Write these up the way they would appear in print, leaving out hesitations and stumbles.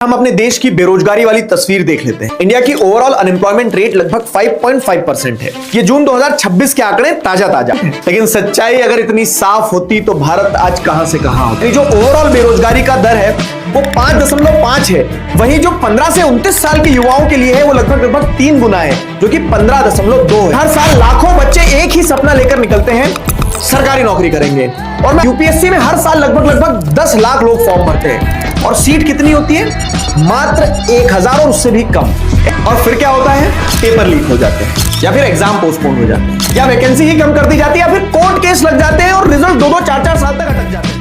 हम अपने देश की बेरोजगारी वाली तस्वीर देख लेते हैं। इंडिया की ओवरऑल अनएम्प्लॉयमेंट रेट लगभग 5.5% है। ये जून 2026 के आंकड़े ताजा लेकिन सच्चाई अगर इतनी साफ होती तो भारत आज कहां से कहां होता। जो ओवरऑल बेरोजगारी का दर है वो 5.5 है, वहीं जो 15 से 29 साल के युवाओं के लिए है वो लगभग 3 गुना है, जो कि 15.2 है। हर साल लाखों बच्चे एक ही सपना लेकर निकलते हैं, सरकारी नौकरी करेंगे। और यूपीएससी में हर साल लगभग 10 लाख लोग फॉर्म भरते हैं और सीट कितनी होती है? मात्र 1000 और उससे भी कम। और फिर क्या होता है? पेपर लीक हो जाते हैं, या फिर एग्जाम पोस्टपोन हो जाते हैं, या वैकेंसी ही कम कर दी जाती है, या फिर कोर्ट केस लग जाते हैं और रिजल्ट 2-2, 4-4 साल तक अटक जाते हैं।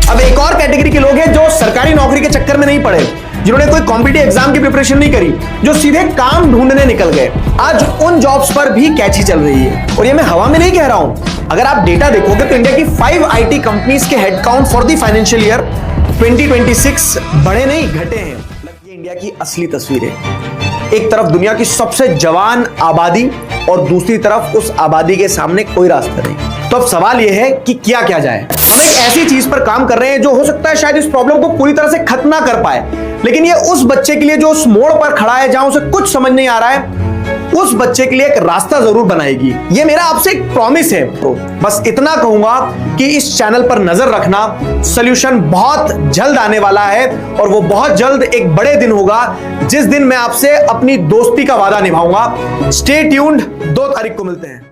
अब एक और कैटेगरी के लोग हैं जो सरकारी नौकरी के चक्कर में नहीं पड़े, जिन्होंने कोई कॉम्पिटिटिव एग्जाम की प्रिपरेशन नहीं करी, जो सीधे काम ढूंढने निकल गए। आज उन जॉब्स पर भी कैची चल रही है। और ये मैं हवा में नहीं कह रहा हूं, अगर आप डेटा देखोगे तो इंडिया की 5 आईटी कंपनीज के headcount for the financial year 2026 बढ़े नहीं घटे हैं। ये इंडिया की असली तस्वीर है। एक तरफ दुनिया की सबसे जवान आबादी और दूसरी तरफ उस आबादी के सामने कोई रास्ता नहीं। तो अब सवाल यह है कि किया क्या जाए। हम एक ऐसी चीज पर काम कर रहे हैं जो हो सकता है शायद इस प्रॉब्लम को पूरी तरह से खत्म ना कर पाए, लेकिन ये उस बच्चे के लिए जो उस मोड़ पर खड़ा है जहां उसे कुछ समझ नहीं आ रहा है, उस बच्चे के लिए एक रास्ता जरूर बनाएगी। ये मेरा आपसे एक प्रॉमिस है। तो बस इतना कहूंगा कि इस चैनल पर नजर रखना, सॉल्यूशन बहुत जल्द आने वाला है, और वो बहुत जल्द एक बड़े दिन होगा जिस दिन मैं आपसे अपनी दोस्ती का वादा निभाऊंगा। स्टे ट्यून्ड, 2 तारीख को मिलते हैं।